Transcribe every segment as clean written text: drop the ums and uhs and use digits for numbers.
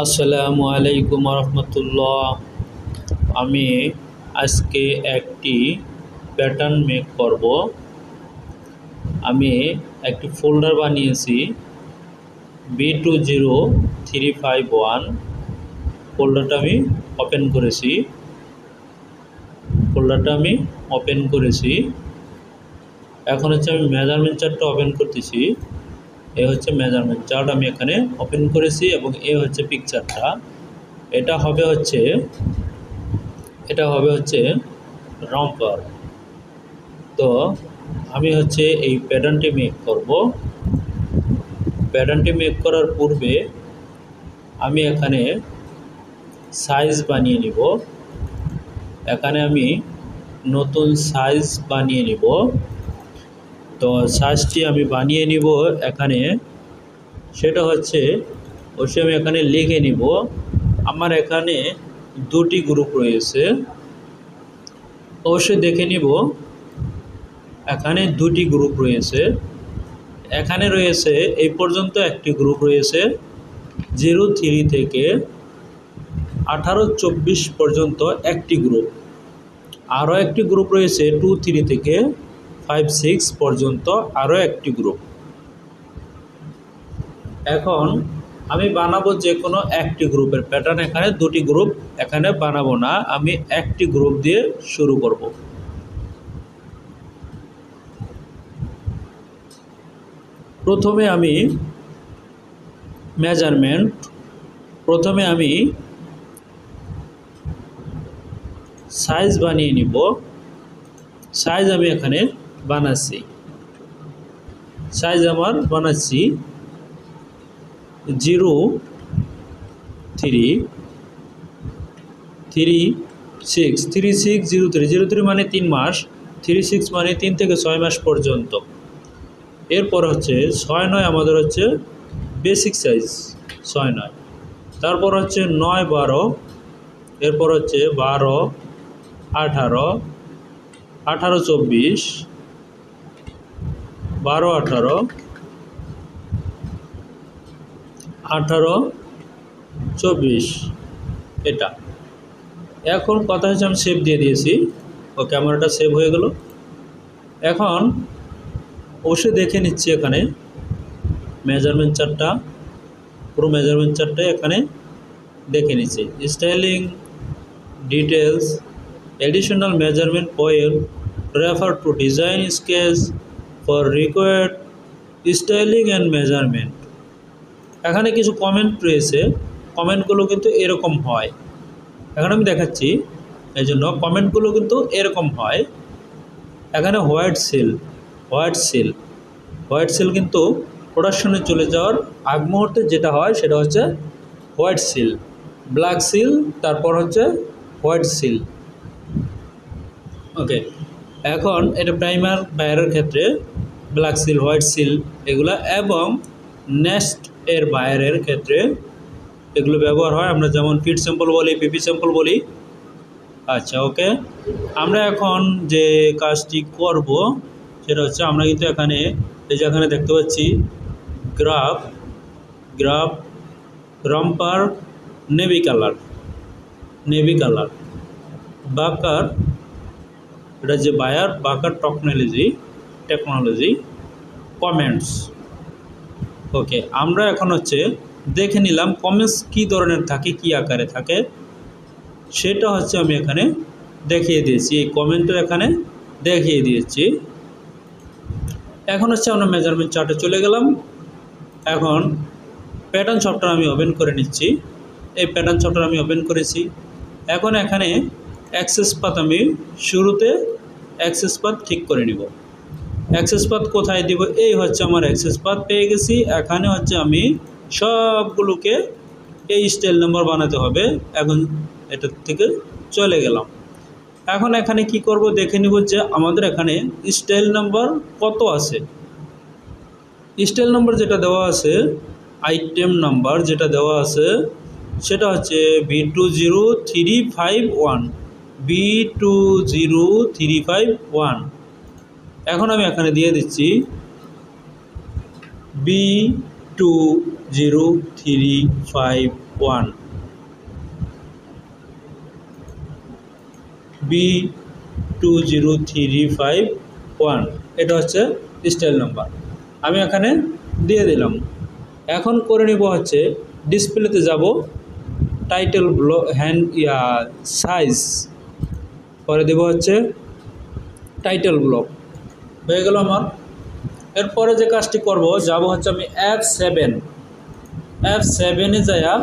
আসসালামু আলাইকুম রহমতুল্লাহ। আমি আজকে একটি প্যাটার্ন মেক করব। আমি একটি ফোল্ডার বানিয়েছি B20351। ফোল্ডারটা আমি ওপেন করেছি। এখন হচ্ছে আমি মেজারমেন্ট চার্টটা ওপেন করতেছি। এ হচ্ছে মেজারমেন্ট চার্ট, আমি এখানে ওপেন করেছি এবং এ হচ্ছে পিকচারটা। এটা হবে হচ্ছে রম্পার। তো আমি হচ্ছে এই প্যাটার্নটি মেক করব। প্যাটার্নটি মেক করার পূর্বে আমি এখানে সাইজ বানিয়ে নিব। এখানে আমি নতুন সাইজ বানিয়ে নিব। তো সাইজটি আমি বানিয়ে নিব এখানে, সেটা হচ্ছে অবশ্যই আমি এখানে লিখে নিব। আমার এখানে দুটি গ্রুপ রয়েছে, অবশ্যই দেখে নিব। এখানে দুটি গ্রুপ রয়েছে। এখানে রয়েছে এই পর্যন্ত একটি গ্রুপ রয়েছে 03 থেকে 18-24 পর্যন্ত একটি গ্রুপ। আরও একটি গ্রুপ রয়েছে 23 থেকে 56 পর্যন্ত আরও একটি গ্রুপ। এখন আমি বানাবো যে কোনো একটি গ্রুপের প্যাটার্ন। এখানে দুটি গ্রুপ এখানে বানাবো না, আমি একটি গ্রুপ দিয়ে শুরু করব। প্রথমে আমি সাইজ বানিয়ে নিব। সাইজ আমি এখানে বানাচ্ছি। সাইজ আমার বানাচ্ছি 3603 মানে 3 মাস, 36 মানে 3 থেকে 6 মাস পর্যন্ত। এরপর হচ্ছে 6-9 আমাদের হচ্ছে বেসিক সাইজ 6-9। তারপর হচ্ছে 9-12, এরপর হচ্ছে 12-18, 18-24, 12-18, 18-24 এটা। এখন কথা হচ্ছে আমি সেভ দিয়ে দিয়েছি। ও ক্যামেরাটা সেভ হয়ে গেল। এখন অবশ্যই দেখে নিচ্ছি এখানে মেজারমেন্ট চার্টটা, পুরো মেজারমেন্ট চার্টটা এখানে দেখে নিচ্ছি। Styling details, additional measurement point, refer to design sketch for required styling and measurement. এখানে কিছু কমেন্ট রয়েছে, কমেন্টগুলো কিন্তু এরকম হয়। এখন আমি দেখাচ্ছি, এই জন্য কমেন্টগুলো কিন্তু এরকম হয়। এখানে হোয়াইট সিল কিন্তু প্রোডাকশনে চলে যাওয়ার আগ মুহূর্তে যেটা হয় সেটা হচ্ছে হোয়াইট সিল, ব্ল্যাক সিল, তারপর হচ্ছে হোয়াইট সিল। ওকে, এখন এটা প্রাইমার বায়ারের ক্ষেত্রে ব্ল্যাক সিল, হোয়াইট সিল এগুলো, এবং নেক্সট এর বায়ারের ক্ষেত্রে এগুলো ব্যবহার হয়। আমরা যেমন ফিট স্যাম্পল বলি, পিপি স্যাম্পল বলি। আচ্ছা, ওকে, আমরা এখন যে কাজটি করব সেটা হচ্ছে আমরা কিন্তু এখানে এই যে এখানে দেখতে পাচ্ছি গ্রাফ রম্পার নেভি কালার বাকার, এটা যে বাকার টেকনোলজি কমেন্টস। ওকে, আমরা এখন হচ্ছে দেখে নিলাম কমেন্টস কী ধরনের থাকে, কী আকারে থাকে, সেটা হচ্ছে আমি এখানে দেখিয়ে দিয়েছি। এই কমেন্টের এখানে দেখিয়ে দিয়েছি। এখন হচ্ছে আমরা মেজারমেন্ট চার্টে চলে গেলাম। এখন প্যাটার্ন সফটওয়্যার আমি ওপেন করে নিচ্ছি। এই প্যাটার্ন সফটওয়্যার আমি ওপেন করেছি। এখন এখানে অ্যাক্সেস পাথ আমি শুরুতে অ্যাক্সেস পাথ ঠিক করে নিব। অ্যাক্সেস পাথ কোথায় দিব? এই হচ্ছে আমার অ্যাক্সেস পাথ পেয়ে গেছি। এখানে হচ্ছে আমি সবগুলোকে এই স্টাইল নাম্বার বানাতে হবে। এখন এটার থেকে চলে গেলাম। এখন এখানে কি করব দেখে নিব যে আমাদের এখানে স্টাইল নাম্বার কত আছে। স্টাইল নাম্বার যেটা দেওয়া আছে, আইটেম নাম্বার যেটা দেওয়া আছে সেটা হচ্ছে B20351। এখন আমি এখানে দিয়ে দিচ্ছি B20351 1, B20351, এটা হচ্ছে স্টাইল নাম্বার। আমি এখানে দিয়ে দিলাম। এখন করে নিব হচ্ছে ডিসপ্লেতে যাব, টাইটেল ব্লক সাইজ, পরে দেব হচ্ছে টাইটেল ব্লক, হয়ে গেল আমার। এরপরে যে কাজটি করব, যাব হচ্ছে আমি F7-এ যায়া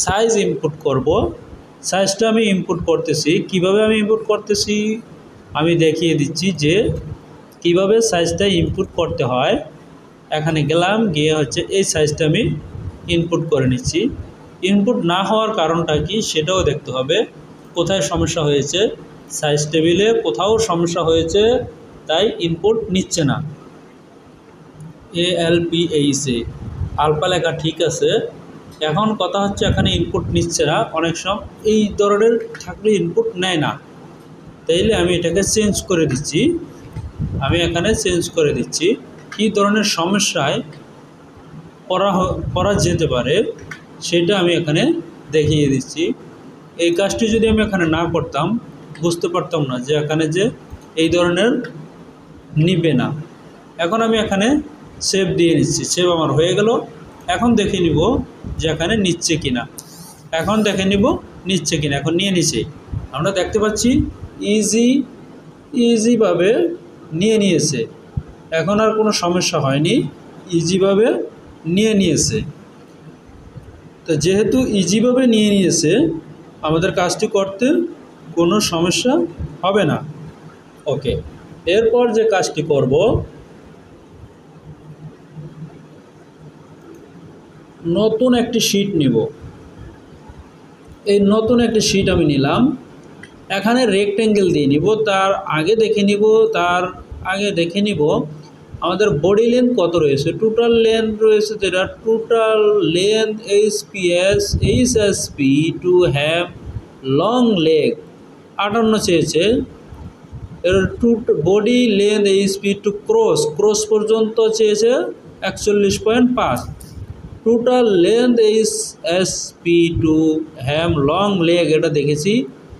সাইজ ইনপুট করব। সাইজটা আমি ইনপুট করতেছি, কিভাবে আমি ইনপুট করতেছি আমি দেখিয়ে দিচ্ছি যে কিভাবে সাইজটা ইনপুট করতে হয়। এখানে গেলাম, গিয়ে হচ্ছে এই সাইজটা আমি ইনপুট করে নিচ্ছি। ইনপুট না হওয়ার কারণটা কি সেটাও দেখতে হবে, কোথায় সমস্যা হয়েছে। সাইজ টেবিলে কোথাও সমস্যা হয়েছে, তাই ইনপুট নিচ্ছে না। ALPHA আলফা লেখা ঠিক আছে, এখন কথা হচ্ছে এখানে ইনপুট নিচ্ছে না। অনেক সময় এই ধরনের থাকলে ইনপুট নেয় না, তাইলে আমি এটাকে চেঞ্জ করে দিচ্ছি। আমি এখানে চেঞ্জ করে দিচ্ছি কী ধরনের সমস্যায় করা যেতে পারে সেটা আমি এখানে দেখিয়ে দিচ্ছি। এই কাজটি যদি আমি এখানে না করতাম বুঝতে পারতাম না যে এখানে যে এই ধরনের নিবে না। এখন আমি এখানে সেভ দিয়ে নিচ্ছি, সেভ আমার হয়ে গেল। এখন দেখে নিব যে এখানে নিচ্ছে কিনা, এখন দেখে নিব নিচ্ছে কিনা। এখন নিয়ে নিছে, আমরা দেখতে পাচ্ছি ইজিভাবে নিয়ে নিয়েছে, এখন আর কোনো সমস্যা হয়নি, ইজিভাবে নিয়ে নিয়েছে। তো যেহেতু ইজিভাবে নিয়ে নিয়েছে, আমাদের কাজটি করতে কোনো সমস্যা হবে না। ওকে, এরপর যে কাজটি করব, নতুন একটি শিট নিব। এই নতুন একটি শিট আমি নিলাম, এখানে রেক্টেঙ্গেল দিয়ে নিব। তার আগে দেখে নিব আমাদের বডি লেন্থ কত রয়েছে। টোটাল লেন্থ রয়েছে যেটা total length HSP to have long leg 58 চেয়েছে। এর body length HSP to cross পর্যন্ত চেয়েছে 41.5। Total length HSP to have long leg এটা দেখেছি।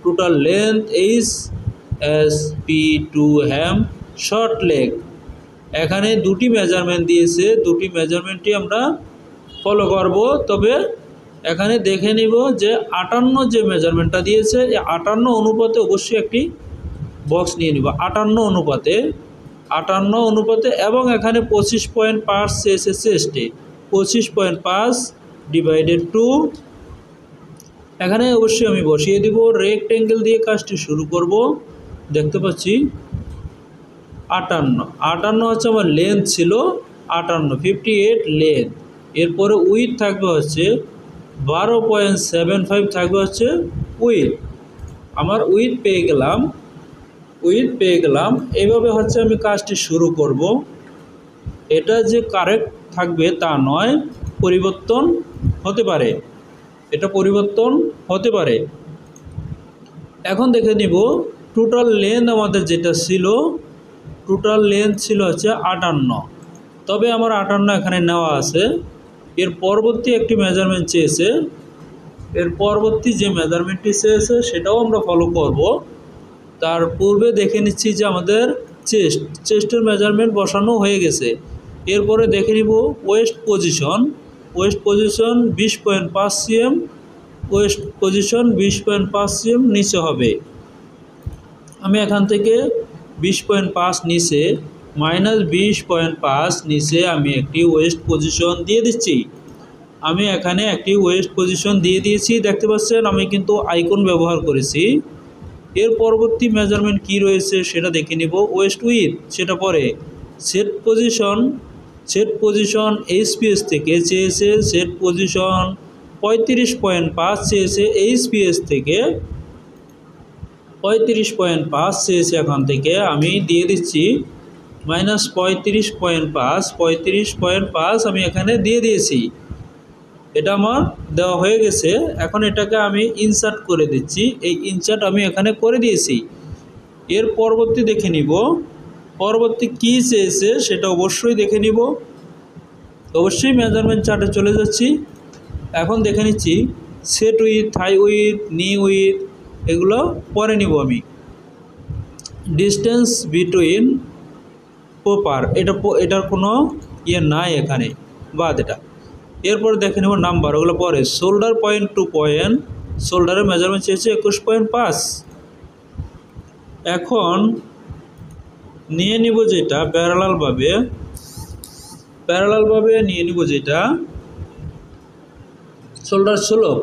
Total length HSP to have short leg, এখানে দুটি মেজারমেন্ট দিয়েছে, দুটি মেজারমেন্টই আমরা ফলো করব। তবে এখানে দেখে নিব যে 58 যে মেজারমেন্টটা দিয়েছে, এই 58 অনুপাতে অবশ্যই একটি বক্স নিয়ে নিব। 58 অনুপাতে এবং এখানে 25.5 চেয়েছে চেস্টে, 25.5 ডিভাইডেড 2, এখানে অবশ্যই আমি বসিয়ে দিব। রেক্টেঙ্গেল দিয়ে কাজটি শুরু করব। দেখতে পাচ্ছি 58 হচ্ছে আমার লেন্থ ছিল, 58 লেন্থ। এরপরে উইথ থাকবে হচ্ছে 12.75 থাকবে হচ্ছে উইথ। আমার উইথ পেয়ে গেলাম। এইভাবে হচ্ছে আমি কাজটি শুরু করব। এটা যে কারেক্ট থাকবে তা নয়, পরিবর্তন হতে পারে, এটা পরিবর্তন হতে পারে। এখন দেখে নিব টোটাল লেন্থ আমাদের যেটা ছিল, টোটাল লেন্থ ছিল হচ্ছে 58, তবে আমার 58 এখানে নেওয়া আছে। এর পরবর্তী একটি মেজারমেন্ট চেয়েছে, এর পরবর্তী যে মেজারমেন্টটি চেয়েছে সেটাও আমরা ফলো করব। তার পূর্বে দেখে নিচ্ছি যে আমাদের চেস্টের মেজারমেন্ট বসানো হয়ে গেছে। এরপরে দেখে নিব West position 20.5 cm, West position 20.5 cm নিচে হবে। আমি এখান থেকে 20.5 নিচে -20.5 নিচে আমি একটি ওয়েস্ট পজিশন দিয়ে দিচ্ছি। আমি এখানে একটি ওয়েস্ট পজিশন দিয়ে দিয়েছি, দেখতে পাচ্ছেন আমি কিন্তু আইকন ব্যবহার করেছি। এর পরবর্তী মেজারমেন্ট কি রয়েছে সেটা দেখে নিব। ওয়েস্ট উইথ সেটা পরে। সেট পজিশন HPS থেকে চেয়েছে, সেট পজিশন 35.5 চেয়েছে HPS থেকে, 35.5 চেয়েছে। এখান থেকে আমি দিয়ে দিচ্ছি -35.5 আমি এখানে দিয়ে দিয়েছি। এটা আমার দেওয়া হয়ে গেছে। এখন এটাকে আমি ইনসার্ট করে দিচ্ছি, এই ইনসার্ট আমি এখানে করে দিয়েছি। এর পরবর্তী দেখে নিব, পরবর্তী কী চেয়েছে সেটা অবশ্যই দেখে নিব। অবশ্যই মেজারমেন্ট চার্টে চলে যাচ্ছি, এখন দেখে নিচ্ছি সেট উইথ, থাই উইথ, নি উইথ, এগুলো পরে নিব আমি। ডিস্টেন্স বিটুইন প্রপার, এটার কোনো ইয়ে নাই এখানে, বাদ এটা। এরপর দেখে নেব নাম্বার, ওগুলো পরে। শোল্ডার পয়েন্ট টু পয়েন্ট, শোল্ডারের মেজারমেন্ট চেয়েছে 21.5। এখন নিয়ে নিব যেটা প্যারালালভাবে নিয়ে নিব যেটা shoulder slope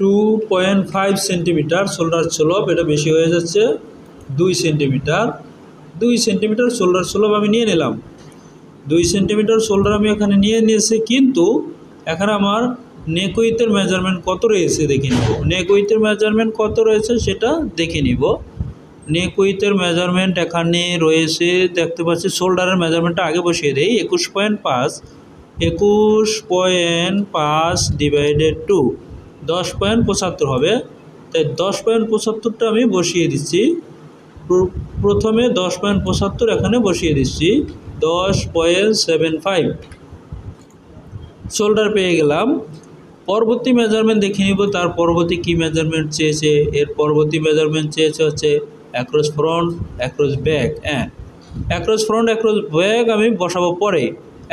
2.5 centimetre. Shoulder slope এটা বেশি হয়ে যাচ্ছে, 2 সেন্টিমিটার। 2 সেন্টিমিটার শোল্ডার স্লোপ আমি নিয়ে নিলাম। 2 সেন্টিমিটার শোল্ডার আমি এখানে নিয়ে নিয়েছি, কিন্তু এখানে আমার নেক উইথের মেজারমেন্ট কত রয়েছে দেখে নিব। নেক উইথের মেজারমেন্ট কত রয়েছে সেটা দেখে নিব। নেক উইথের মেজারমেন্ট এখানে রয়েছে, দেখতে পাচ্ছি। শোল্ডারের মেজারমেন্টটা আগে বসিয়ে দেই। 21.5 ডিভাইডেড 2, 10.75 হবে। তাই 10.75টা আমি বসিয়ে দিচ্ছি। প্রথমে 10.75 এখানে বসিয়ে দিচ্ছি। 10.75 শোল্ডার পেয়ে গেলাম। পরবর্তী মেজারমেন্ট দেখে নিব, তার পরবর্তী কী মেজারমেন্ট চেয়েছে। এর পরবর্তী মেজারমেন্ট চেয়েছে হচ্ছে across front, across back. Across front, across back আমি বসাবো পরে।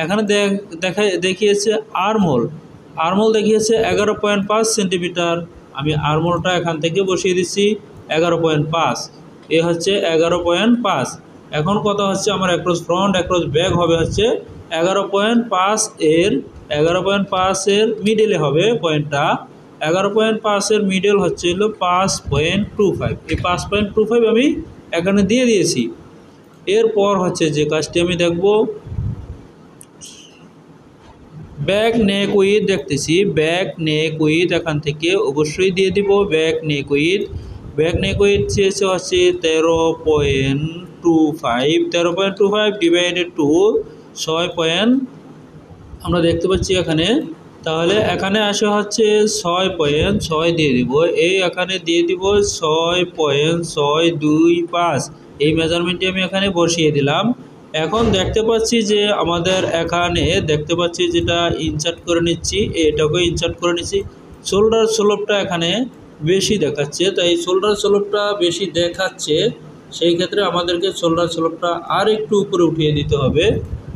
এখানে দেখিয়েছে আর্মহোল, আর্মহোল দেখিয়েছে 11.5 সেন্টিমিটার। আমি আর্মহোলটা এখান থেকে বসিয়ে দিচ্ছি 11.5। এ হচ্ছে 11.5। এখন কথা হচ্ছে আমার অ্যাক্রস ফ্রন্ট, অ্যাক্রস ব্যাক হবে হচ্ছে 11.5 এর 11.5 এর মিডলে হবে পয়েন্টটা। 11.5 এর মিডল হচ্ছে হলো 5.25। এই 5.25 আমি এখানে দিয়ে দিয়েছি। এরপর হচ্ছে যে কাজটি আমি দেখব, ব্যাক নেক উইথ দেখতেছি। ব্যাক নেক উইথ এখান থেকে অবশ্যই দিয়ে দিব back neck with. Back neck with চেয়েছে হচ্ছে 13.25। 13.25 ডিভাইডেড 2, 6 আমরা দেখতে পাচ্ছি এখানে। তাহলে এখানে আসে হচ্ছে 6.6 দিয়ে দিব। এই এখানে দিয়ে দিব 6.625। এই মেজারমেন্টটি আমি এখানে বসিয়ে দিলাম। এখন দেখতে পাচ্ছি যে আমাদের এখানে দেখতে পাচ্ছি যেটা ইনসার্ট করে নিচ্ছি, এটাকে ইনসার্ট করে নিচ্ছি। শোল্ডার স্লোপটা এখানে বেশি দেখাচ্ছে, তাই শোল্ডার স্লোপটা বেশি দেখাচ্ছে, সেই ক্ষেত্রে আমাদেরকে শোল্ডার স্লোপটা আর একটু উপরে উঠিয়ে দিতে হবে।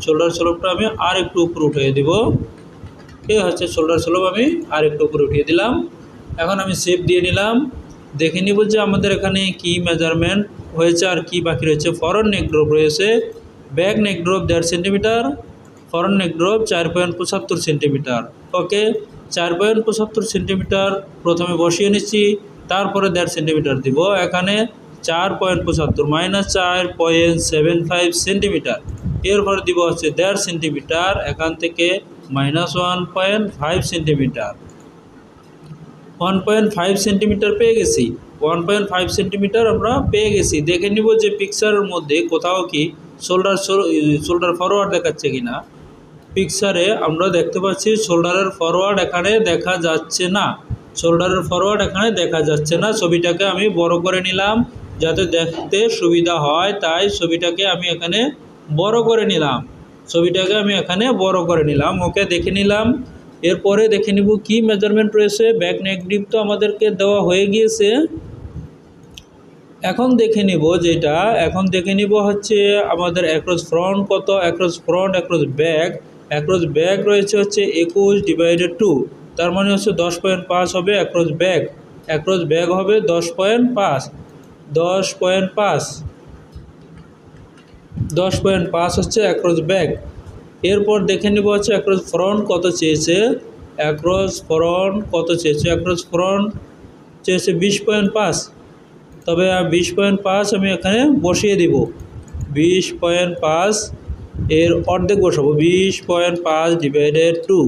শোল্ডার স্লোপটা আমি আর একটু উপরে উঠিয়ে দেব। এই হচ্ছে শোল্ডার স্লোপ, আমি আর একটু উপরে উঠিয়ে দিলাম। এখন আমি শেপ দিয়ে নিলাম। দেখে নিব যে আমাদের এখানে কি মেজারমেন্ট হয়েছে আর কি বাকি রয়েছে। ফরওয়ার্ড নেক ড্রপ রয়েছে, back neck drop 1.5 centimetre, forward neck drop 4.75 centimetre. Okay, 4.75 centimetre প্রথমে বসিয়ে নিচ্ছি, তারপরে 1.5 সেন্টিমিটার দিব। এখানে 4.75 মাইনাস 4.75 সেন্টিমিটার। এরপরে দিব হচ্ছে 1.5 সেন্টিমিটার, এখান থেকে মাইনাস 1.5 সেন্টিমিটার। 1.5 সেন্টিমিটার পেয়ে গেছি। 1.5 সেন্টিমিটার আমরা পেয়ে গেছি। দেখে নিব যে পিকচারের মধ্যে কোথাও কি শোল্ডার ফরওয়ার্ড দেখাচ্ছে কিনা। পিকচারে আমরা দেখতে পাচ্ছি শোল্ডারের ফরওয়ার্ড এখানে দেখা যাচ্ছে না। শোল্ডারের ফরওয়ার্ড এখানে দেখা যাচ্ছে না। ছবিটাকে আমি বড় করে নিলাম যাতে দেখতে সুবিধা হয়, তাই ছবিটাকে আমি এখানে বড় করে নিলাম। ওকে, দেখে নিলাম। এরপরে দেখে নিব কি মেজারমেন্ট রয়েছে। ব্যাক নেক ডিপ তো আমাদেরকে দেওয়া হয়ে গিয়েছে। এখন দেখে নিব হচ্ছে আমাদের অ্যাক্রস ফ্রন্ট কত। অ্যাক্রস ব্যাক রয়েছে হচ্ছে 21 ডিভাইডেড 2, তার মানে হচ্ছে 10.5 হবে অ্যাক্রস ব্যাক হবে 10.5 হচ্ছে অ্যাক্রস ব্যাক। এরপর দেখে নিব হচ্ছে অ্যাক্রস ফ্রন্ট কত চেয়েছে। অ্যাক্রস ফ্রন্ট চেয়েছে 20.5। তবে 20.5 আমি এখানে বসিয়ে দিব। 20.5 এর অর্ধেক বসাবো, 20.5 ডিভাইডেড 2,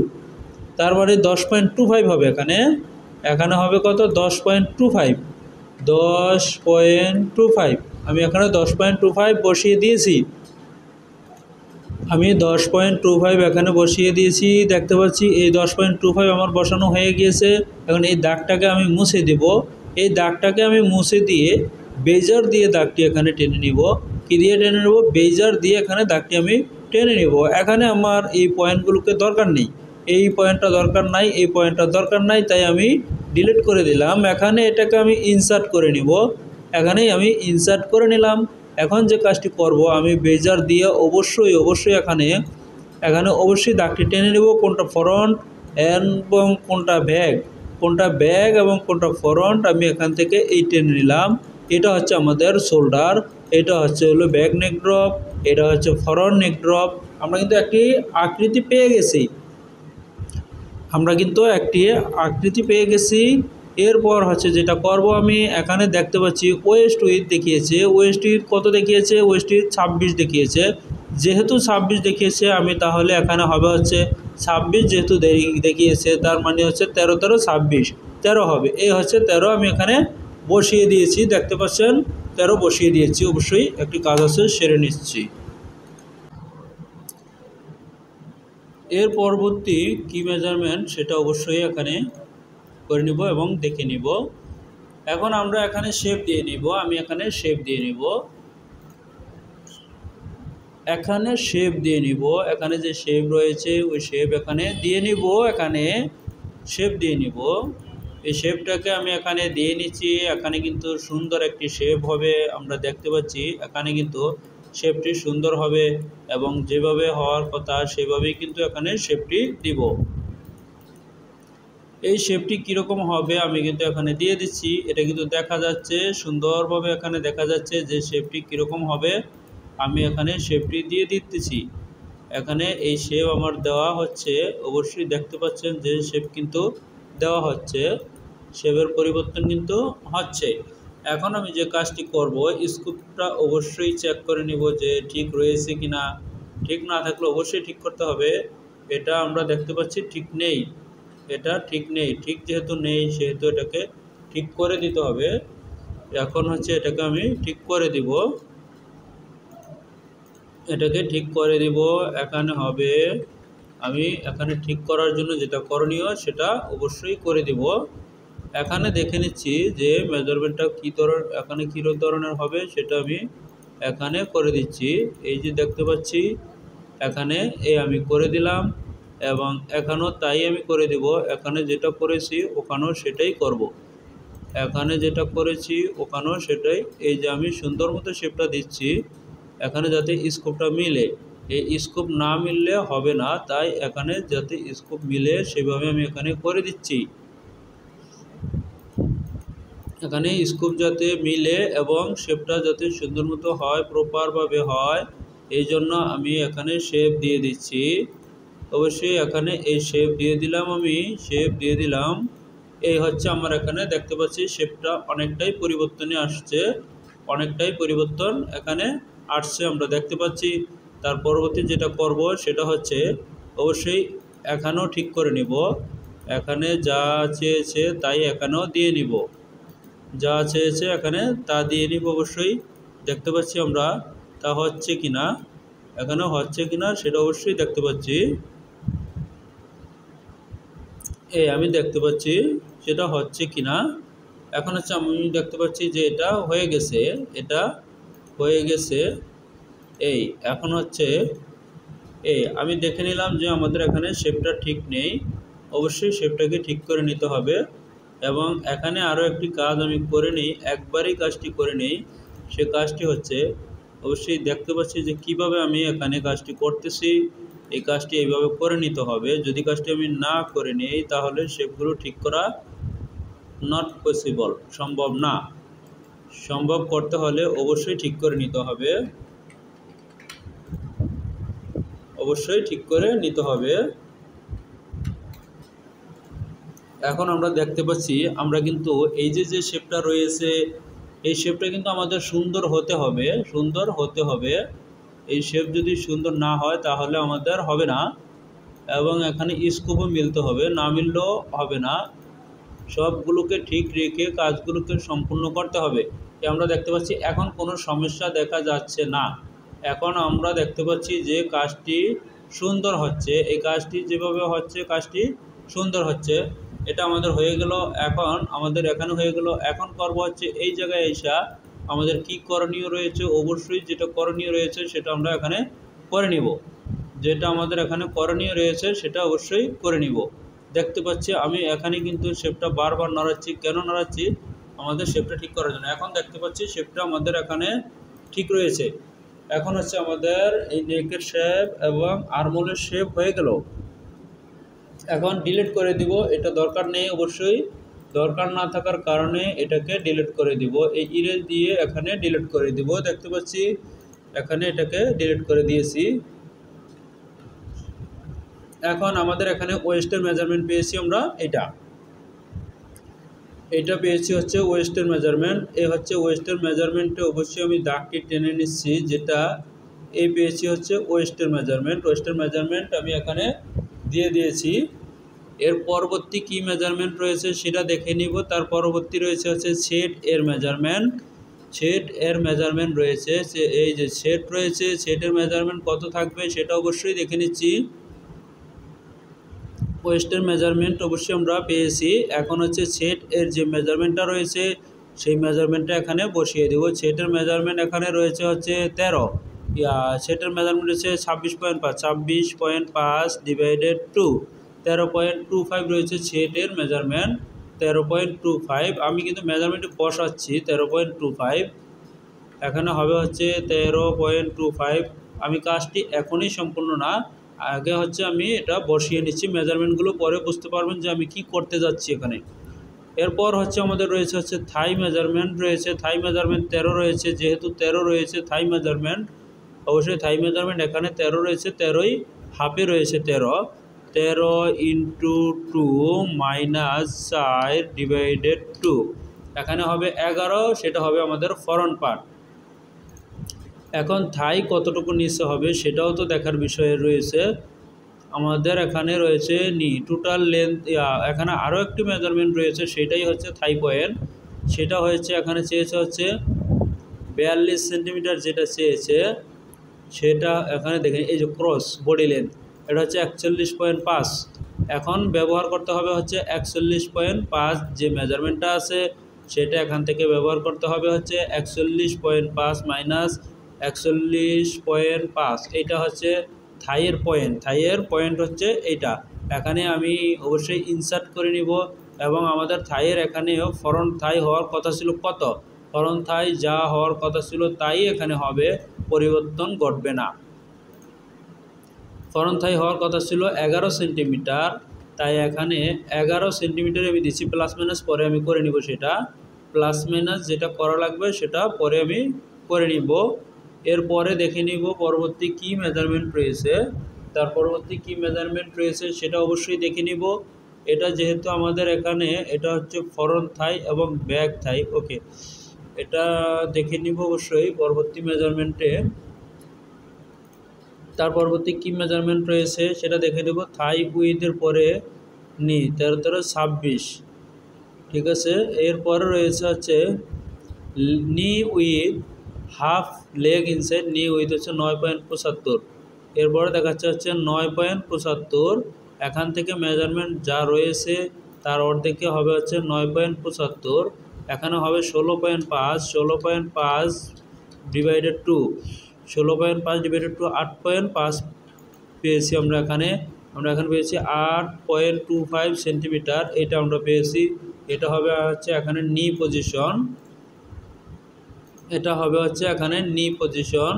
তার মানে 10.25 হবে। এখানে হবে কত, 10.25। আমি এখানে 10.25 বসিয়ে দিয়েছি। এখানে বসিয়ে দিয়েছি। দেখতে পাচ্ছি এই 10.25 আমার বসানো হয়ে গিয়েছে। এখন এই দাগটাকে আমি মুছে দেব। এই দাগটাকে আমি মুছে দিয়ে বেজার দিয়ে দাগটি এখানে টেনে নিব। কি দিয়ে টেনে নেব? বেজার দিয়ে এখানে দাগটি আমি টেনে নেব। এখানে আমার এই পয়েন্টগুলোকে দরকার নেই, এই পয়েন্টটা দরকার নাই, এই পয়েন্টটা দরকার নাই, তাই আমি ডিলিট করে দিলাম। এখানে এটাকে আমি ইনসার্ট করে নিব, এখানেই আমি ইনসার্ট করে নিলাম। এখন যে কাজটি করব, আমি বেজার দিয়ে অবশ্যই এখানে অবশ্যই দাগটি টেনে নেব, কোনটা ফ্রন্ট এবং কোনটা ব্যাক এবং কোনটা ফ্রন্ট, আমি এখান থেকে এই টেনে নিলাম। এটা হচ্ছে আমাদের শোল্ডার, এটা হলো ব্যাক নেক ড্রপ, এটা হচ্ছে ফ্রন্ট নেক ড্রপ। আমরা কিন্তু একটি আকৃতি পেয়ে গেছি। এরপর হচ্ছে যেটা করব, আমি এখানে দেখতে পাচ্ছি ওয়েস্ট উইথ দেখিয়েছে, ওয়েস্ট উইথ কত দেখিয়েছে, ওয়েস্ট উইথ 26 দেখিয়েছে। যেহেতু 26 দেখিয়েছে, আমি তাহলে এখানে হবে হচ্ছে 26, যেহেতু দেখিয়েছে তার মানে হচ্ছে 13 13 26, 13 হবে। এই হচ্ছে 13, আমি এখানে বসিয়ে দিয়েছি, দেখতে পাচ্ছেন 13 বসিয়ে দিয়েছি। অবশ্যই একটি কাজ আছে, সেরে নিচ্ছি। এর পরবর্তী কি মেজারমেন্ট সেটা অবশ্যই এখানে করে নিব এবং দেখে নিব। এখন আমরা এখানে শেপ দিয়ে নিব, আমি এখানে শেপ দিয়ে নিব, এখানে যে শেপ রয়েছে ওই শেপ এখানে দিয়ে নিব, এই শেপটাকে আমি এখানে দিয়ে নিচ্ছি। এখানে কিন্তু সুন্দর একটি শেপ হবে, আমরা দেখতে পাচ্ছি এখানে কিন্তু শেপটি সুন্দর হবে এবং যেভাবে হওয়ার কথা সেভাবেই কিন্তু এখানে শেপটি দিব। এই শেপটি কীরকম হবে আমি কিন্তু এখানে দিয়ে দিচ্ছি। এটা কিন্তু দেখা যাচ্ছে সুন্দরভাবে, এখানে দেখা যাচ্ছে যে শেপটি কীরকম হবে। আমি এখানে শেপটি দিয়ে দিতেছি। এখানে এই শেপ আমার দেওয়া হচ্ছে, অবশ্যই দেখতে পাচ্ছেন যে শেপ কিন্তু দেওয়া হচ্ছে, শেপের পরিবর্তন কিন্তু হচ্ছে। এখন আমি যে কাজটি করব, স্কোপটা অবশ্যই চেক করে নিব যে ঠিক রয়েছে কিনা। ঠিক না থাকলে অবশ্যই ঠিক করতে হবে। এটা আমরা দেখতে পাচ্ছি ঠিক নেই, এটা ঠিক নেই। ঠিক যেহেতু নেই সেহেতু এটাকে ঠিক করে দিতে হবে। এখন হচ্ছে এটাকে আমি ঠিক করে দিব, এখানে হবে। আমি এখানে ঠিক করার জন্য যেটা করণীয় সেটা অবশ্যই করে দিব। এখানে দেখে নিচ্ছি যে মেজারমেন্টটা এখানে কী ধরনের হবে সেটা আমি এখানে করে দিচ্ছি। এই যে দেখতে পাচ্ছি এখানে আমি করে দিলাম এবং এখানেও তাই আমি করে দিব। এখানে যেটা করেছি ওখানেও সেটাই করব, সেটাই। এই যে আমি সুন্দর মতো শেপটা দিচ্ছি, এখানে যাতে স্কোপটা মিলে, এই স্কোপ না মিললে হবে না, তাই এখানে যাতে স্কোপ মিলে সেভাবে আমি এখানে করে দিচ্ছি। এখানে স্কোপ যাতে মিলে এবং শেপটা যাতে সুন্দর মতো হয়, প্রপারভাবে হয়, এই জন্য আমি এখানে শেপ দিয়ে দিচ্ছি। অবশ্যই এখানে এই শেপ দিয়ে দিলাম। এই হচ্ছে আমার এখানে দেখতে পাচ্ছি শেপটা অনেকটাই পরিবর্তনে আসছে, এখানে আসছে আমরা দেখতে পাচ্ছি। তার পরবর্তী যেটা করব সেটা হচ্ছে অবশ্যই এখানেও ঠিক করে নিব। এখানে যা চেয়েছে তাই এখানেও দিয়ে নিব, তা দিয়ে নিব। অবশ্যই দেখতে পাচ্ছি আমরা তা হচ্ছে কিনা, এখানে হচ্ছে কিনা সেটা অবশ্যই দেখতে পাচ্ছি। আমি দেখতে পাচ্ছি সেটা হচ্ছে কিনা। এখন হচ্ছে আমি দেখতে পাচ্ছি যে এটা হয়ে গেছে। এখন হচ্ছে আমি দেখে নিলাম যে আমাদের এখানে শেপটা ঠিক নেই, অবশ্যই শেপটাকে ঠিক করে নিতে হবে। এবং এখানে আরও একটি কাজ আমি করে নিই, একবারই কাজটি করে নিই। সে কাজটি হচ্ছে অবশ্যই দেখতে পাচ্ছি যে কিভাবে আমি এখানে কাজটি করতেছি। এই কাজটি এইভাবে করে নিতে হবে। যদি কাজটি আমি না করে নিই তাহলে শেপগুলো ঠিক করা নট পসিবল, সম্ভব না। সম্ভব করতে হলে অবশ্যই ঠিক করে নিতে হবে, এখন আমরা দেখতে পাচ্ছি আমরা কিন্তু এই যে শেপটা রয়েছে এই শেপটা কিন্তু আমাদের সুন্দর হতে হবে। এই শেপ যদি সুন্দর না হয় তাহলে আমাদের হবে না। এবং এখানে স্কোপও মিলতে হবে, না মিললেও হবে না। সবগুলোকে ঠিক রেখে কাজগুলোকে সম্পূর্ণ করতে হবে। আমরা দেখতে পাচ্ছি এখন কোনো সমস্যা দেখা যাচ্ছে না। এখন আমরা দেখতে পাচ্ছি যে কাজটি সুন্দর হচ্ছে, এই কাজটি যেভাবে হচ্ছে কাজটি সুন্দর হচ্ছে। এটা আমাদের হয়ে গেল। এখন আমাদের এখানে হয়ে গেল। এখন করব হচ্ছে এই জায়গায় এসে আমাদের কি করণীয় রয়েছে, অবশ্যই যেটা করণীয় রয়েছে সেটা আমরা এখানে করে নিব। যেটা আমাদের এখানে করণীয় রয়েছে সেটা অবশ্যই করে নিব। দেখতে পাচ্ছি আমি এখানে কিন্তু শেপটা বারবার নাড়াচ্ছি। কেন নাড়াচ্ছি? আমাদের শেপটা ঠিক করার জন্য। এখন দেখতে পাচ্ছি শেপটা আমাদের এখানে ঠিক রয়েছে। এখন হচ্ছে আমাদের এই নেকের শেপ এবং আর্মহোলের শেপ হয়ে গেল। এখন ডিলিট করে দিব, এটা দরকার নেই, অবশ্যই দরকার না থাকার কারণে এটাকে ডিলিট করে দিব। এই ইরেজ দিয়ে এখানে ডিলিট করে দিব। দেখতে পাচ্ছি এখানে এটাকে ডিলিট করে দিয়েছি। এখন আমাদের এখানে ওয়েস্টের মেজারমেন্ট পেয়েছি আমরা, এটা পেয়েছি হচ্ছে ওয়েস্টের মেজারমেন্ট। এই হচ্ছে ওয়েস্টের মেজারমেন্টে অবশ্যই আমি দাগটি টেনে নিচ্ছি, যেটা এই পেয়েছি হচ্ছে ওয়েস্টের মেজারমেন্ট। ওয়েস্টের মেজারমেন্ট আমি এখানে দিয়ে দিয়েছি। এর পরবর্তী কি মেজারমেন্ট রয়েছে সেটা দেখে নিব। তার পরবর্তী রয়েছে হচ্ছে সেট এর মেজারমেন্ট। সেট এর মেজারমেন্ট রয়েছে, এই যে সেট রয়েছে, সেটের মেজারমেন্ট কত থাকবে সেটা অবশ্যই দেখে নিচ্ছি। ওয়েস্টের মেজারমেন্ট অবশ্যই আমরা পেয়েছি। এখন হচ্ছে সেট এর যে মেজারমেন্টটা রয়েছে সেই মেজারমেন্টটা এখানে বসিয়ে দেব। সেটের মেজারমেন্ট এখানে রয়েছে হচ্ছে 13, সেটের মেজারমেন্ট হচ্ছে 26.5, 26.5 ডিভাইডেড 2, 13.25 রয়েছে সেটের মেজারমেন্ট, 13.25। আমি কিন্তু মেজারমেন্টে বসাচ্ছি 13.25, এখানে হবে হচ্ছে 13.25। আমি কাজটি এখনই সম্পূর্ণ না, আগে হচ্ছে আমি এটা বসিয়ে নিচ্ছি। মেজারমেন্টগুলো পরে বুঝতে পারবেন যে আমি কি করতে যাচ্ছি এখানে। এরপর হচ্ছে আমাদের রয়েছে হচ্ছে থাই মেজারমেন্ট রয়েছে। থাই মেজারমেন্ট 13 রয়েছে, যেহেতু 13 রয়েছে থাই মেজারমেন্ট, অবশ্যই থাই মেজারমেন্ট এখানে 13 রয়েছে, 13ই হাফে রয়েছে 13, 13 ইন্টু 2 মাইনাস 4 ডিভাইডেড 2, এখানে হবে 11, সেটা হবে আমাদের ফরন্ট পার্ট। এখন থাই কতটুকু নিচে হবে সেটাও তো দেখার বিষয় রয়েছে। আমাদের এখানে রয়েছে নি টোটাল লেন্থ, এখানে আরও একটি মেজারমেন্ট রয়েছে, সেটাই হচ্ছে থাই পয়েন্ট। সেটা হয়েছে এখানে চেয়েছে হচ্ছে 42 সেন্টিমিটার, যেটা চেয়েছে সেটা এখানে দেখেন এই যে ক্রস বডি লেন্থ, এটা হচ্ছে 41.5। এখন ব্যবহার করতে হবে হচ্ছে 41.5, যে মেজারমেন্টটা আছে সেটা এখান থেকে ব্যবহার করতে হবে হচ্ছে 41.5 মাইনাস 41.5, এইটা হচ্ছে থাইয়ের পয়েন্ট। থাইয়ের পয়েন্ট হচ্ছে এইটা, এখানে আমি অবশ্যই ইনসার্ট করে নিব। এবং আমাদের থাইয়ের এখানেও ফরন্ট থাই হওয়ার কথা ছিল কত, ফরন্ট থাই যা হওয়ার কথা ছিল তাই এখানে হবে, পরিবর্তন ঘটবে না। ফরন্ট থাই হওয়ার কথা ছিল 11 সেন্টিমিটার, তাই এখানে 11 সেন্টিমিটারে আমি দিচ্ছি, প্লাস মাইনাস পরে আমি করে নিব। সেটা প্লাস মাইনাস যেটা করা লাগবে সেটা পরে আমি করে নিব। এরপরে দেখে নিব পরবর্তী কি মেজারমেন্ট রয়েছে। তার পরবর্তী কি মেজারমেন্ট রয়েছে সেটা অবশ্যই দেখে নিব। এটা যেহেতু আমাদের এখানে এটা হচ্ছে ফরন্ট থাই এবং ব্যাক থাই, ওকে, এটা দেখে নিব অবশ্যই পরবর্তী মেজারমেন্টে। তার পরবর্তী কি মেজারমেন্ট রয়েছে সেটা দেখে নেব। থাই উইথের পরে নি 13.26, ঠিক আছে। এরপরে রয়েছে হচ্ছে নি উইথ হাফ লেগ ইনসাইড, নি উইথ হচ্ছে 9.75। এরপরে দেখাচ্ছে হচ্ছে 9.75, এখান থেকে মেজারমেন্ট যা রয়েছে তার অর্ধেকে হবে হচ্ছে 9.75, এখানে হবে 16.5, 16.5 ডিভাইডেড 2, 16.5 ডিভাইডেড 2 8.5 পেয়েছি আমরা এখানে পেয়েছি 8.25 সেন্টিমিটার, এটা আমরা পেয়েছি। এটা হবে হচ্ছে এখানে নি পজিশন, এটা হবে হচ্ছে এখানে নি পজিশন।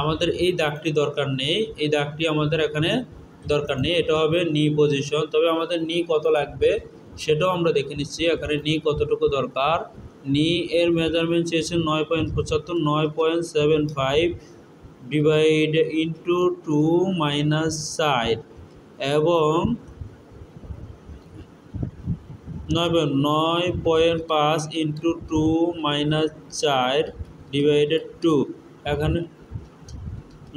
আমাদের এই দাগটি দরকার নেই, এই দাগটি আমাদের এখানে দরকার নেই, এটা হবে নি পজিশন। তবে আমাদের নি কত লাগবে সেটাও আমরা দেখে নিচ্ছি, এখানে নি কতটুকু দরকার। নি এর মেজারমেন্ট চেয়েছে 9.75, 9.75 ডিভাইড ইন্টু 2 মাইনাস 4 এবং 9.5 ইন্টু 2 মাইনাস 4 ডিভাইডেড 2, এখানে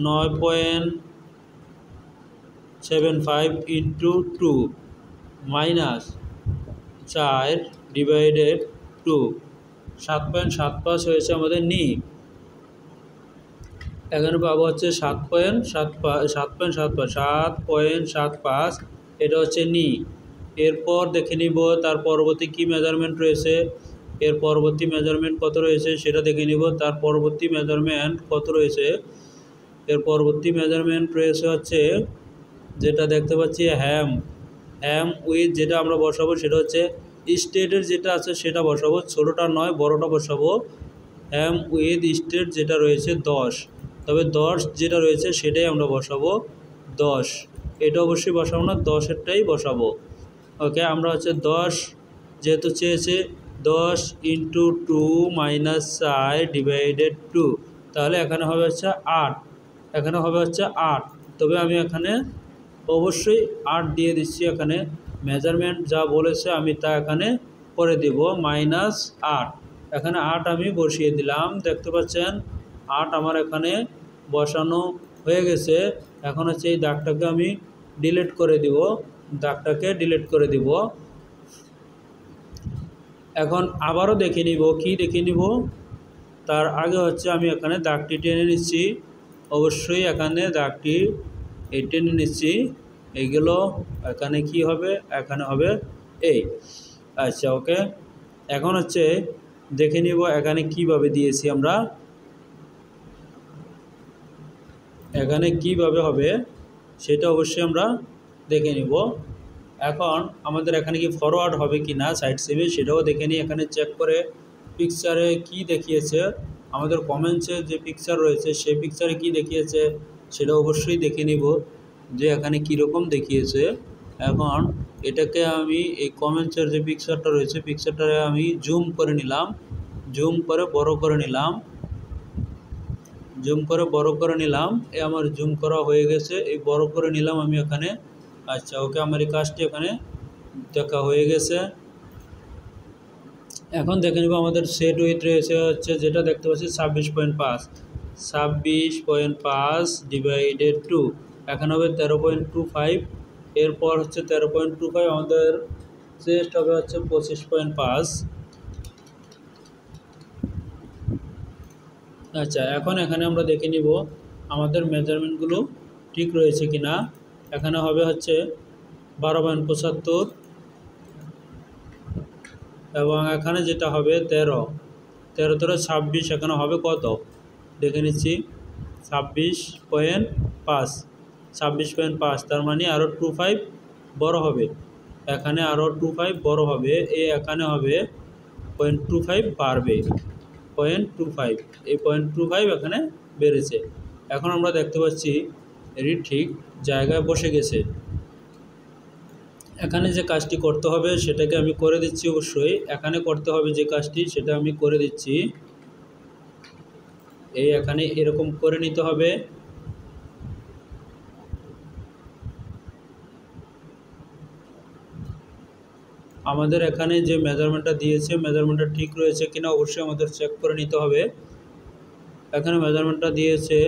9.75 ইন্টু 2 মাইনাস 4 ডিভাইডেড 2, 7.75 হয়েছে আমাদের নি। এখানে পাবো হচ্ছে 7.75, এটা হচ্ছে নি। এরপর দেখে নিব তার পরবর্তী কি মেজারমেন্ট রয়েছে। এর পরবর্তী মেজারমেন্ট কত রয়েছে সেটা দেখে নিব। তার পরবর্তী মেজারমেন্ট কত রয়েছে, এর পরবর্তী মেজারমেন্ট রয়েছে হচ্ছে যেটা দেখতে পাচ্ছি হ্যাম উইথ, যেটা আমরা বসাবো সেটা হচ্ছে স্টেটের যেটা আছে সেটা বসাবো, ছোটোটা নয় বড়টা বসাবো। হ্যাম উইথ স্টেট যেটা রয়েছে 10, তবে 10 যেটা রয়েছে সেটাই আমরা বসাবো 10, এটা অবশ্যই বসাবো না, 10-এরটাই বসাবো। ওকে, আমরা হচ্ছে 10 যেহেতু চেয়েছে 10 ইন্টু 2 মাইনাস 4 ডিভাইডেড 2, তাহলে এখানে হবে হচ্ছে 8, এখানে হবে হচ্ছে 8, তবে আমি এখানে অবশ্যই 8 দিয়ে দিচ্ছি। এখানে মেজারমেন্ট যা বলেছে আমি তা এখানে করে দিব, -8, এখানে 8 আমি বসিয়ে দিলাম। দেখতে পাচ্ছেন 8 আমার এখানে বসানো হয়ে গেছে। এখন হচ্ছে এই দাগটাকে আমি ডিলিট করে দিব, দাগটাকে ডিলিট করে দিব। এখন আবারও দেখে নিব, কি দেখে নিব, তার আগে হচ্ছে আমি এখানে দাগটি টেনে নিচ্ছি। অবশ্যই এখানে দাগটি এই টেনে নিচ্ছি, এইগুলো এখানে কি হবে, এখানে হবে এই। আচ্ছা, ওকে, এখন হচ্ছে দেখে নিব এখানে কিভাবে দিয়েছি আমরা, এখানে কিভাবে হবে সেটা অবশ্যই আমরা দেখে নিব। এখন আমাদের এখানে কি ফরওয়ার্ড হবে কি না সাইড সেভে সেটাও দেখে নিই। এখানে চেক করে পিকচারে কি দেখিয়েছে, আমাদের কমেন্টসে যে পিকচার রয়েছে সেই পিকচারে কি দেখিয়েছে সেটা অবশ্যই দেখে নিব যে এখানে কীরকম দেখিয়েছে। এখন এটাকে আমি এই কমেন্টসের যে পিকচারটা রয়েছে পিকচারটারে আমি জুম করে নিলাম, জুম করে বড় করে নিলাম, জুম করে বড় করে নিলাম। এ আমার জুম করা হয়ে গেছে, এই বড় করে নিলাম আমি এখানে। আচ্ছা, ওকে, আমার এই কাজটি এখানে দেখা হয়ে গেছে। এখন দেখে নেব আমাদের সেট উইথ রয়েছে হচ্ছে যেটা দেখতে পাচ্ছি 26.5, 26.5 ডিভাইডেড 2, এখানে হবে 13.25, এরপর হচ্ছে 13.25, আমাদের চেস্ট হবে হচ্ছে 25.5। আচ্ছা, এখন এখানে আমরা দেখে নিব আমাদের মেজারমেন্টগুলো ঠিক রয়েছে কি না। এখানে হবে হচ্ছে 12.75, এবং এখানে যেটা হবে 13, 26, এখানে হবে কত দেখে নিচ্ছি 26.5, 26.5, তার মানে আরও 25 বড় হবে, এখানে আরও 25 বড় হবে, এখানে হবে 0.25 বাড়বে, 0.25, এই 0.25 এখানে বেড়েছে। এখন আমরা দেখতে পাচ্ছি এটি ঠিক জায়গায় বসে গেছে। এখানে যে কাজটি করতে হবে সেটাকে আমি করে দিচ্ছি। অবশ্যই এখানে করতে হবে যে কাজটি সেটা আমি করে দিচ্ছি। এই এখানে এরকম করে নিতে হবে। আমাদের এখানে যে মেজারমেন্টটা দিয়েছে মেজারমেন্টটা ঠিক রয়েছে কিনা অবশ্যই আমাদের চেক করে নিতে হবে। এখানে মেজারমেন্টটা দিয়েছে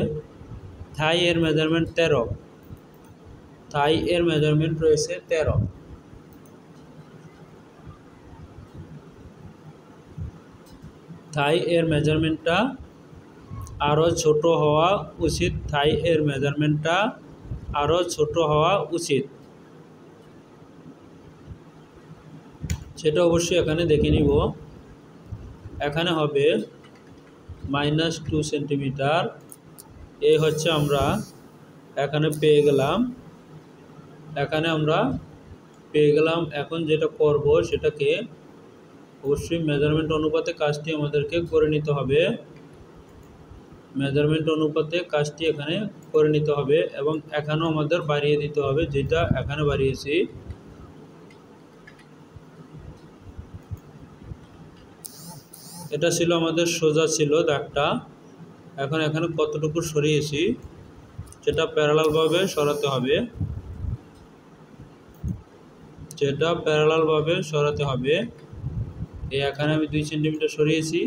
থাই এর মেজারমেন্ট 13, থাই এর মেজারমেন্ট রয়েছে 13, থাই এর মেজারমেন্টটা আরও ছোট হওয়া উচিত, থাই এর মেজারমেন্টটা আরও ছোট হওয়া উচিত, সেটা অবশ্যই এখানে দেখে নিব। এখানে হবে -2 সেন্টিমিটার, এই হচ্ছে আমরা এখানে পেয়ে গেলাম, এখানে আমরা পেয়ে গেলাম। এখন যেটা করব সেটাকে অবশ্যই মেজারমেন্ট অনুপাতে কাজটি আমাদেরকে করে নিতে হবে, মেজারমেন্ট অনুপাতে কাজটি এখানে করে নিতে হবে, এবং এখানেও আমাদের বাড়িয়ে দিতে হবে, যেটা এখানে বাড়িয়েছি। এটা ছিল আমাদের সোজা ছিল দাগটা, এখন এখানে কতটুকু সরিয়েছি সেটা প্যারালালভাবে সরাতে হবে, যেটা প্যারালালভাবে সরাতে হবে। এই এখানে আমি 2 সেন্টিমিটার সরিয়েছি,